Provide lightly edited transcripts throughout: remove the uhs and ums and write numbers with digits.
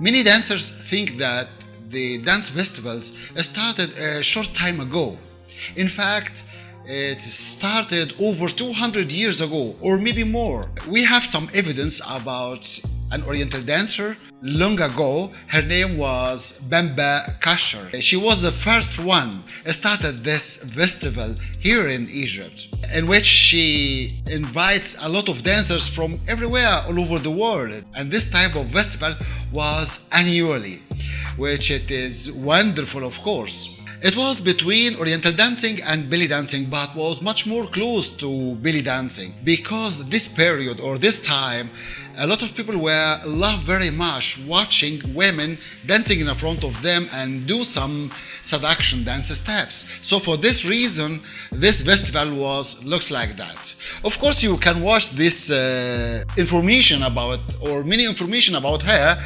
Many dancers think that the dance festivals started a short time ago. In fact, it started over 200 years ago, or maybe more. We have some evidence about an Oriental dancer long ago. Her name was Bamba Kasher. She was the first one started this festival here in Egypt, in which she invites a lot of dancers from everywhere all over the world. And this type of festival was annually, which it is wonderful, of course. It was between Oriental dancing and belly dancing, but was much more close to belly dancing, because this period or this time a lot of people were love very much watching women dancing in front of them and do some seduction dance steps. So for this reason, this festival looks like that. Of course, you can watch this information about, or many information about her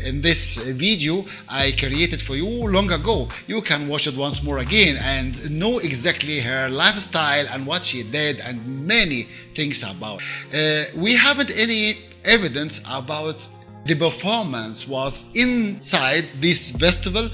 in this video I created for you long ago. You can watch it once more again and know exactly her lifestyle and what she did and many things about. We haven't any evidence about the performance was inside this festival,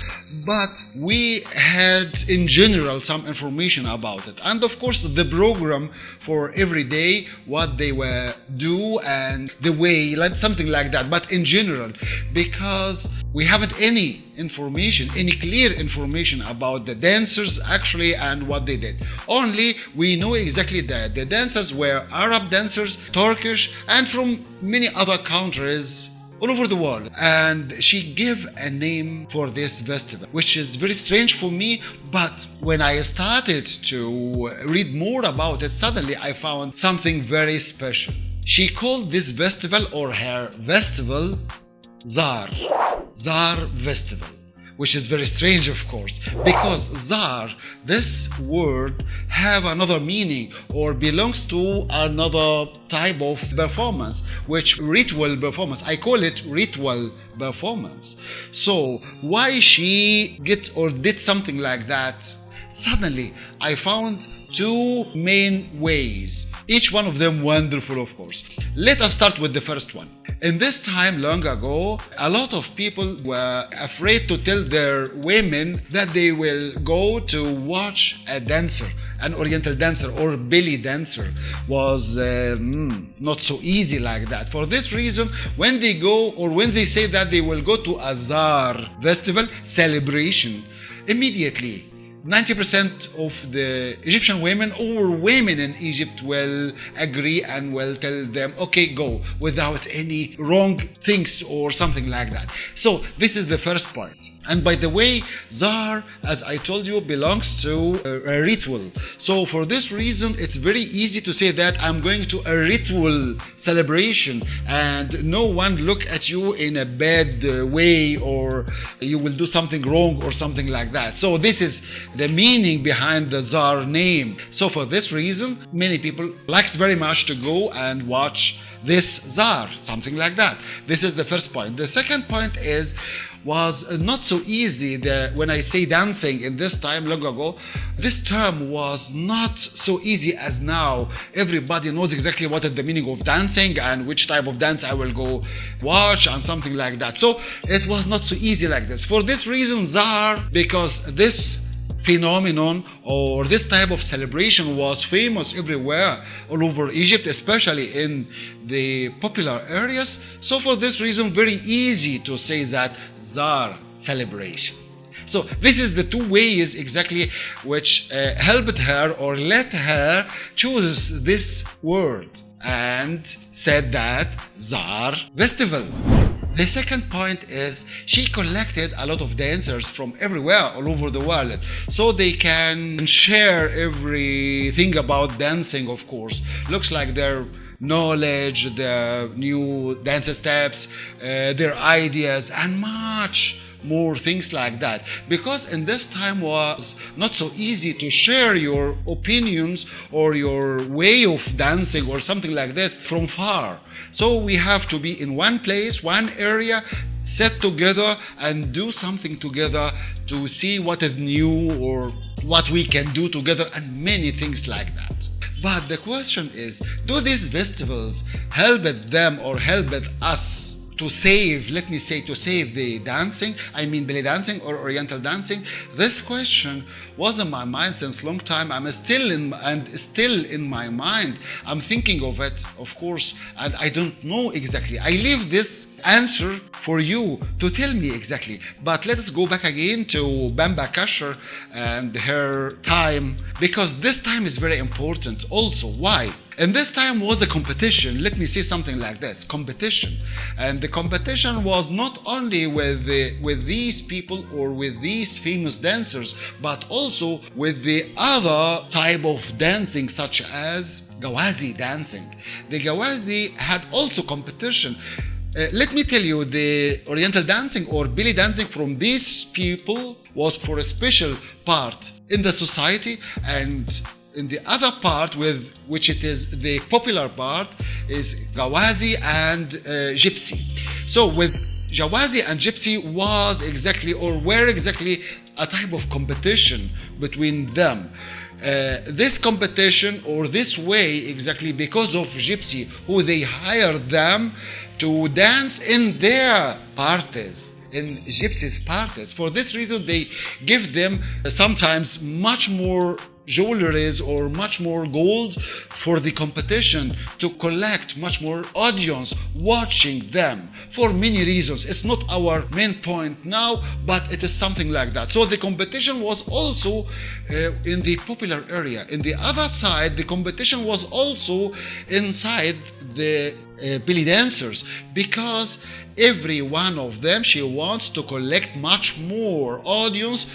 but we had in general some information about it, and of course the program for every day, what they were do and the way, like something like that. But in general, because we haven't any information, any clear information about the dancers actually and what they did. Only we know exactly that the dancers were Arab dancers, Turkish, and from many other countries all over the world. And she gave a name for this festival, which is very strange for me, but when I started to read more about it, suddenly I found something very special. She called this festival, or her festival, Zar Festival, which is very strange, of course, because Zar, this word, have another meaning or belongs to another type of performance, which ritual performance. I call it ritual performance. So why she did something like that? Suddenly I found two main ways, each one of them wonderful, of course. Let us start with the first one. In this time long ago, a lot of people were afraid to tell their women that they will go to watch a dancer. An Oriental dancer or belly dancer was not so easy like that. For this reason, when they go, or when they say that they will go to a Zar festival celebration, immediately 90% of the Egyptian women or women in Egypt will agree and will tell them, okay, go, without any wrong things or something like that. So this is the first point. And by the way, Zar, as I told you, belongs to a ritual. So for this reason, it's very easy to say that I'm going to a ritual celebration and no one look at you in a bad way or you will do something wrong or something like that. So this is the meaning behind the Zar name. So for this reason, many people likes very much to go and watch this Zar, something like that. This is the first point. The second point was not so easy. When I say dancing in this time long ago, this term was not so easy as now. Everybody knows exactly what is the meaning of dancing and which type of dance I will go watch and something like that. So it was not so easy like this. For this reason, Zar, because this phenomenon or this type of celebration was famous everywhere all over Egypt, especially in the popular areas. So for this reason, very easy to say that Zar celebration. So this is the two ways exactly which helped her or let her choose this word and said that Zar festival. The second point is she collected a lot of dancers from everywhere all over the world so they can share everything about dancing, of course. Looks like their knowledge, their new dance steps, their ideas and much more things like that, because in this time was not so easy to share your opinions or your way of dancing or something like this from far. So we have to be in one place, one area, sit together and do something together to see what is new or what we can do together and many things like that. But the question is, do these festivals help them or help us to save, let me say, to save the dancing, I mean belly dancing or oriental dancing? This question was in my mind since long time. I'm still in my mind. I'm thinking of it, of course, and I don't know exactly. I leave this answer for you to tell me exactly. But let's go back again to Bamba Kasher and her time, because this time is very important also. Why? And this time was a competition. Let me say something like this: competition. And the competition was not only with these people or with these famous dancers, but also with the other type of dancing, such as Gawazi dancing. The Gawazi had also competition. Let me tell you, the oriental dancing or belly dancing from these people was for a special part in the society, and in the other part, with which it is the popular part, is Gawazi and Gypsy. So with Gawazi and Gypsy was exactly, or were exactly, a type of competition between them. This competition, or this way, exactly because of Gypsy, who they hired them to dance in their parties, in Gypsy's parties. For this reason, they give them sometimes much more jewelries or much more gold for the competition, to collect much more audience watching them, for many reasons. It's not our main point now, but it is something like that. So the competition was also in the popular area. In the other side, the competition was also inside the belly dancers, because every one of them, she wants to collect much more audience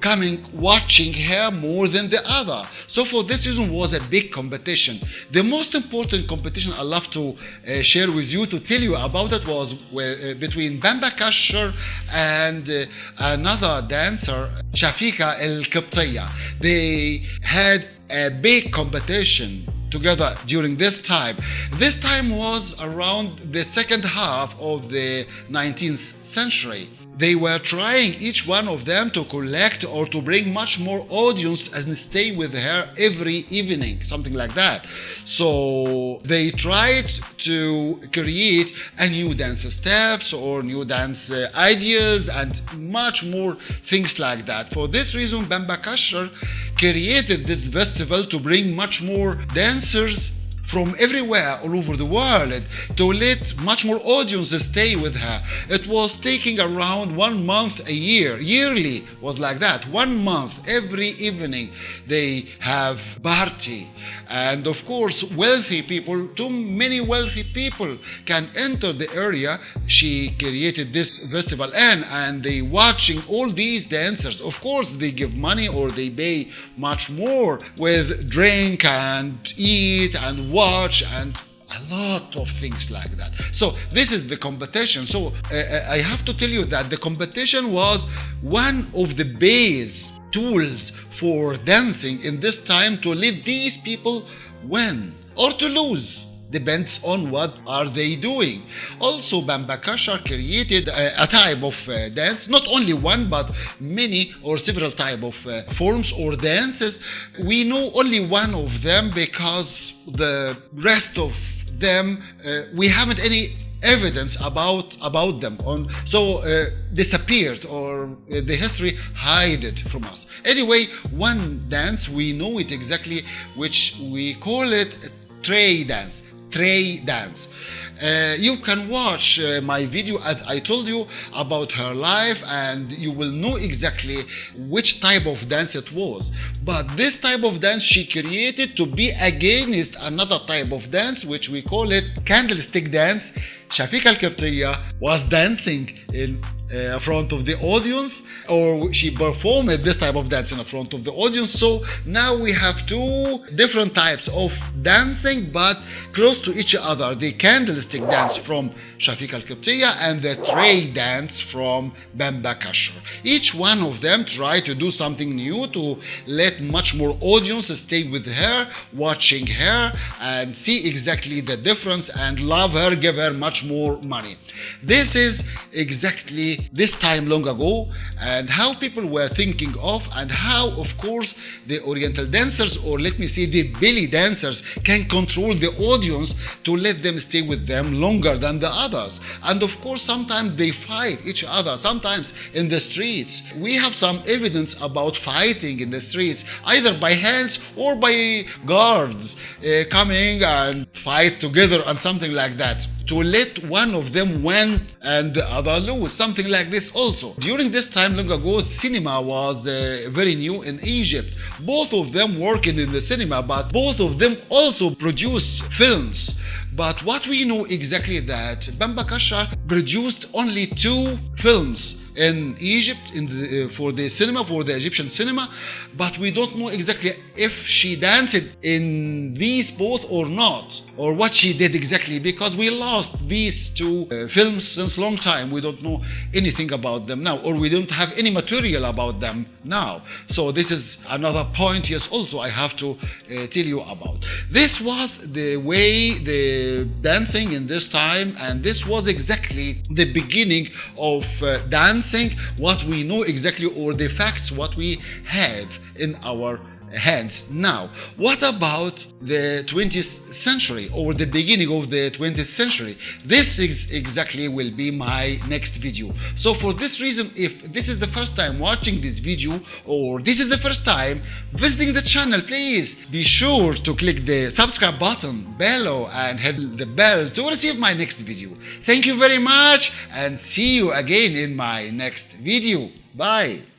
coming watching her more than the other. So for this reason was a big competition. The most important competition I love to share with you, to tell you about it, was between Bamba Kasher and another dancer, Shafika El-Qibtiyya. They had a big competition together during this time. This time was around the second half of the 19th century. They were trying, each one of them, to collect or to bring much more audience and stay with her every evening, something like that. So they tried to create a new dance steps or new dance ideas and much more things like that. For this reason, Bamba Kasher created this festival to bring much more dancers from everywhere, all over the world, to let much more audience stay with her. It was taking around 1 month a year. Yearly was like that. 1 month, every evening they have party. And of course, wealthy people, too many wealthy people can enter the area. She created this festival, and they watching all these dancers. Of course, they give money or they pay much more with drink and eat and watch and a lot of things like that. So this is the competition. So I have to tell you that the competition was one of the base tools for dancing in this time, to let these people win or to lose, depends on what are they doing. Also, Bamba Kasher created a type of dance, not only one but many or several type of forms or dances. We know only one of them, because the rest of them we haven't any evidence about them, disappeared, or the history hide it from us. Anyway, one dance we know it exactly, which we call it tray dance. You can watch my video, as I told you, about her life, and you will know exactly which type of dance it was. But this type of dance she created to be against another type of dance, which we call it candlestick dance. Shafika El-Qibtiyya was dancing in front of the audience, or she performed this type of dance in front of the audience. So now we have two different types of dancing, but close to each other: the candlestick dance from Shafika El-Qibtiyya and the tray dance from Bamba Kasher. Each one of them tried to do something new to let much more audience stay with her, watching her, and see exactly the difference and love her, give her much more money. This is exactly this time long ago, and how people were thinking of, and how, of course, the oriental dancers, or let me say the belly dancers, can control the audience to let them stay with them longer than the others. others. And of course, sometimes they fight each other, sometimes in the streets. We have some evidence about fighting in the streets, either by hands or by guards coming and fight together and something like that, to let one of them win and the other lose, something like this also. During this time long ago, cinema was very new in Egypt. Both of them working in the cinema, but both of them also produced films. But what we know exactly that Bamba Kasha produced only 2 films in Egypt for the cinema, for the Egyptian cinema, but we don't know exactly if she danced in these both or not, or what she did exactly, because we lost these 2 films since long time. We don't know anything about them now, or we don't have any material about them now. So this is another point, yes, also I have to tell you about. This was the way the dancing in this time, and this was exactly the beginning of dancing, what we know exactly, or the facts what we have in our hands. Now, what about the 20th century, or the beginning of the 20th century? This is exactly will be my next video. So for this reason, if this is the first time watching this video, or this is the first time visiting the channel, please be sure to click the subscribe button below and hit the bell to receive my next video. Thank you very much, and see you again in my next video. Bye.